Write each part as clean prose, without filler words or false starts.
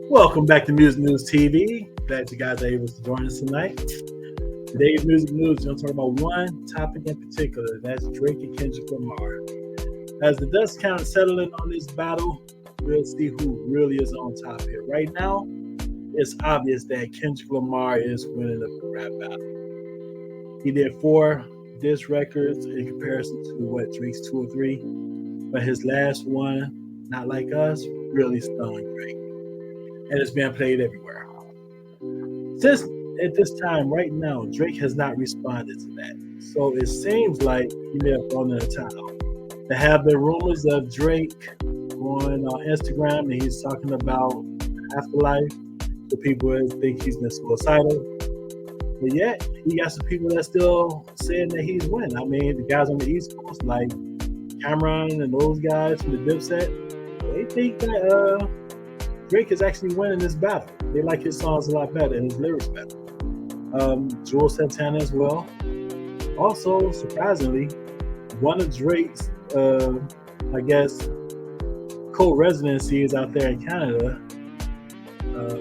Welcome back to Music News TV. Glad you guys are able to join us tonight. Today's Music News, we're going to talk about one topic in particular. That's Drake and Kendrick Lamar. As the dust kind of settling on this battle, we'll see who really is on top here. Right now, it's obvious that Kendrick Lamar is winning the rap battle. He did 4 diss records in comparison to Drake's 2 or 3. But his last one, Not Like Us, really stung Drake. And it's being played everywhere. Since at this time, right now, Drake has not responded to that. So it seems like he may have thrown in the towel. There have been rumors of Drake on Instagram, and he's talking about afterlife. The people think he's been suicidal. But yet, he got some people that's still saying that he's winning. I mean, the guys on the East Coast, like Cameron and those guys from the Dipset, they think that Drake is actually winning this battle. They like his songs a lot better and his lyrics better. Jules Santana as well. Also, surprisingly, one of Drake's, co-residencies out there in Canada.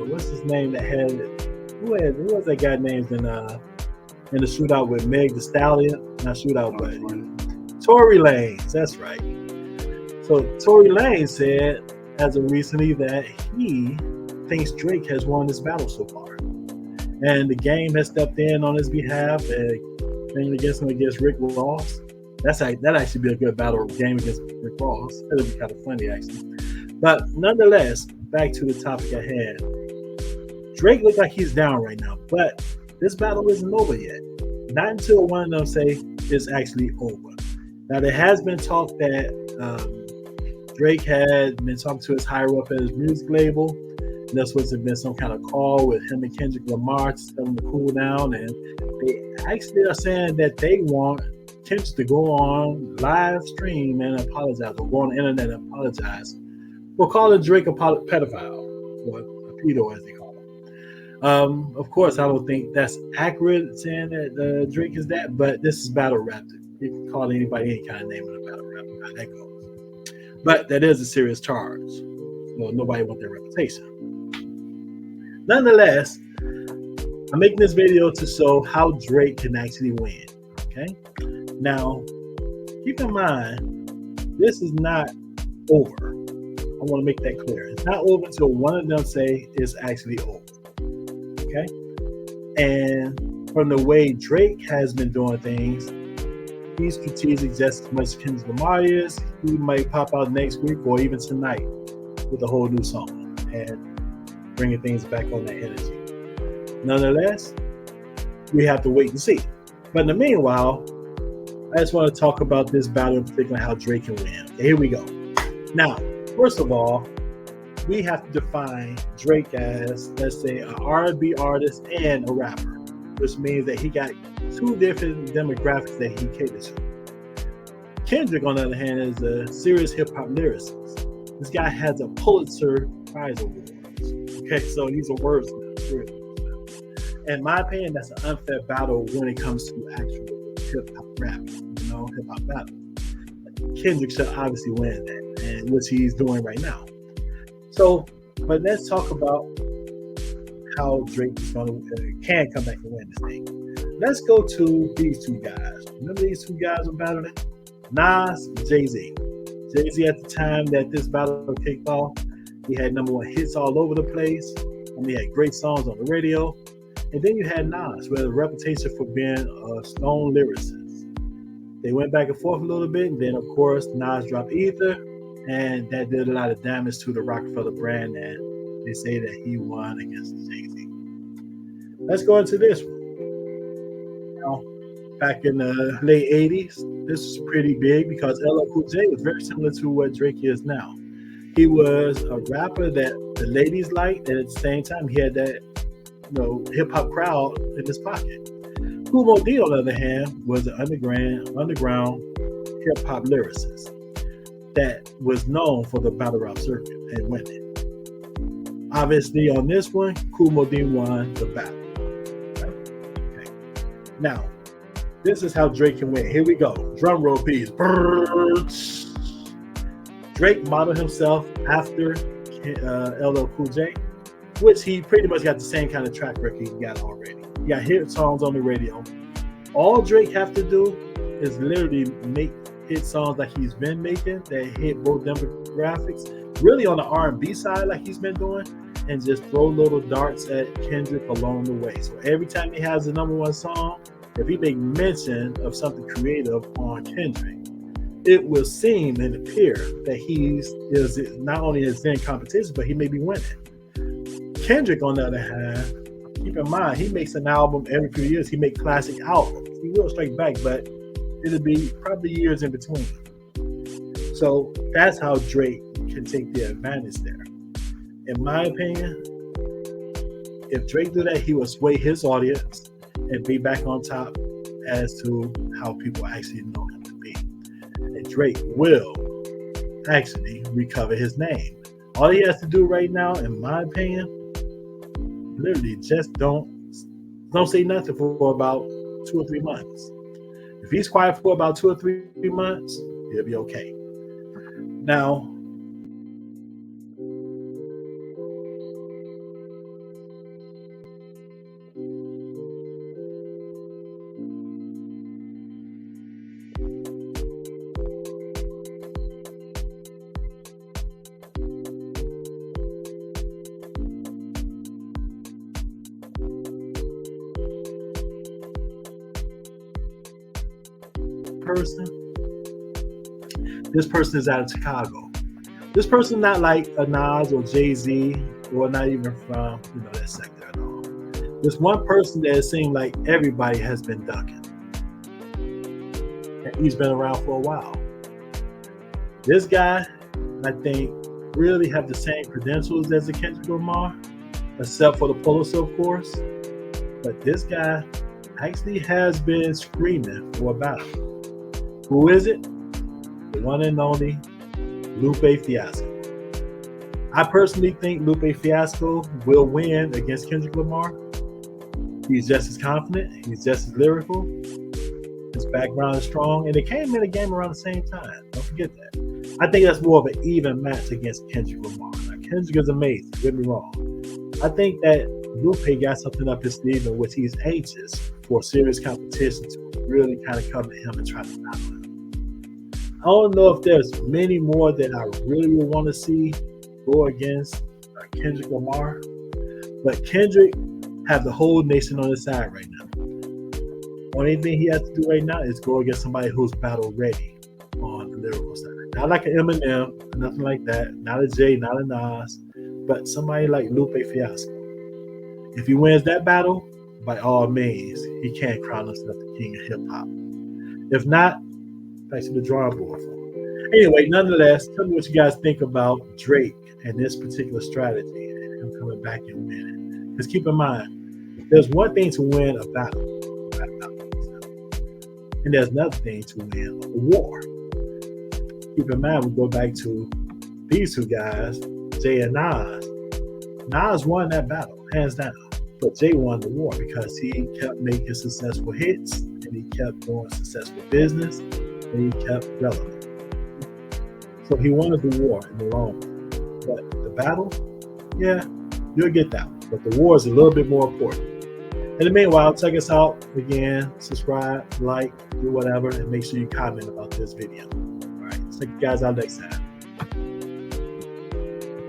What's his name that had who was that guy named in the shootout with Meg Thee Stallion? Not shootout, but Tory Lanez. That's right. So Tory Lanez said as of recently that he thinks Drake has won this battle so far. And the game has stepped in on his behalf and bringing against him against Rick Ross. That'd actually be a good battle game against Rick Ross. That'd be kind of funny, actually. But nonetheless, back to the topic at hand. Drake looks like he's down right now, but this battle isn't over yet. Not until one of them say it's actually over. Now, there has been talk that Drake had been talking to his higher up at his music label. And that's supposed to have been some kind of call with him and Kendrick Lamar to tell him to cool down. And they actually are saying that they want Kendrick to go on live stream and apologize, or go on the internet and apologize for calling Drake a pedophile, or a pedo as they call him. Of course, I don't think that's accurate saying that Drake is that, but this is battle rap. You can call anybody any kind of name in a battle rap, how that goes. But that is a serious charge. So nobody wants their reputation. Nonetheless, I'm making this video to show how Drake can actually win. Okay? Now, keep in mind, this is not over. I want to make that clear. It's not over until one of them say it's actually over. Okay? And from the way Drake has been doing things, he's strategic just as much as Kendrick Lamar is. He might pop out next week or even tonight with a whole new song and bringing things back on that energy. Nonetheless, we have to wait and see. But in the meanwhile, I just want to talk about this battle in particular, how Drake can win. Okay, here we go. Now, first of all, we have to define Drake as, let's say, an R&B artist and a rapper, which means that he got 2 different demographics that he caters to. Kendrick, on the other hand, is a serious hip-hop lyricist. This guy has a Pulitzer Prize Award. Okay, so he's a wordsmith. In my opinion, that's an unfair battle when it comes to actual hip-hop rap, hip-hop battle. Kendrick should obviously win that, and which he's doing right now. So, but let's talk about how Drake can come back and win this thing. Let's go to these 2 guys. Remember these 2 guys were battling? Nas and Jay-Z. Jay-Z, at the time that this battle kicked off, he had #1 hits all over the place. And he had great songs on the radio. And then you had Nas, who had a reputation for being a stone lyricist. They went back and forth a little bit, and then, of course, Nas dropped Ether, and that did a lot of damage to the Rockefeller brand, and they say that he won against Jay-Z. Let's go into this one. Now, back in the late 80s, this was pretty big because LL Cool J was very similar to what Drake is now. He was a rapper that the ladies liked, and at the same time, he had that hip-hop crowd in his pocket. Kool Moe Dee, on the other hand, was an underground hip-hop lyricist that was known for the battle rap circuit and winning. Obviously, on this one, Kool Moe Dee won the battle. Okay. Now, this is how Drake can win. Here we go. Drum roll, please. Drake modeled himself after LL Cool J. which he pretty much got the same kind of track record he got already. He got hit songs on the radio. All Drake have to do is literally make hit songs like he's been making that hit both demographics, really on the R&B side like he's been doing, and just throw little darts at Kendrick along the way. So every time he has a #1 song, if he make mention of something creative on Kendrick, it will seem and appear that is not only is in competition, but he may be winning. Kendrick, on the other hand, keep in mind, he makes an album every few years. He makes classic albums. He will strike back, but it'll be probably years in between. So that's how Drake can take the advantage there. In my opinion, if Drake do that, he will sway his audience and be back on top as to how people actually know him to be. And Drake will actually recover his name. All he has to do right now, in my opinion, literally just don't say nothing for about 2 or 3 months. If he's quiet for about 2 or 3 months, he'll be okay. Now, this person is out of Chicago. This person not like a Nas or Jay-Z, or not even from that sector at all. This one person that it seemed like everybody has been ducking, and he's been around for a while. This guy, I think, really have the same credentials as the Kendrick Lamar, except for the Pulitzer, of course. But this guy actually has been screaming for a battle. Who is it? The one and only Lupe Fiasco. I personally think Lupe Fiasco will win against Kendrick Lamar. He's just as confident. He's just as lyrical. His background is strong. And they came in the game around the same time. Don't forget that. I think that's more of an even match against Kendrick Lamar. Now, Kendrick is amazing. Don't get me wrong. I think that Lupe got something up his sleeve in which he's anxious for serious competition to really kind of come at him and try to battle him. I don't know if there's many more that I really would want to see go against Kendrick Lamar, but Kendrick have the whole nation on his side right now. Only thing he has to do right now is go against somebody who's battle ready on the lyrical side. Not like an Eminem, nothing like that. Not a Jay, not a Nas, but somebody like Lupe Fiasco. If he wins that battle, by all means, he can crown himself the king of hip hop. If not, back to the drawing board for him. Anyway, nonetheless, tell me what you guys think about Drake and this particular strategy and him coming back and winning. Because keep in mind, there's one thing to win a battle, and there's another thing to win a war. Keep in mind, we go back to these two guys, Jay and Nas. Nas won that battle, hands down. But Jay won the war because he kept making successful hits, and he kept doing successful business, and he kept relevant. So he won the war in the long run. But the battle, yeah, you'll get that one. But the war is a little bit more important. In the meanwhile, check us out again, subscribe, like, do whatever, and make sure you comment about this video. All right, check you guys out next time.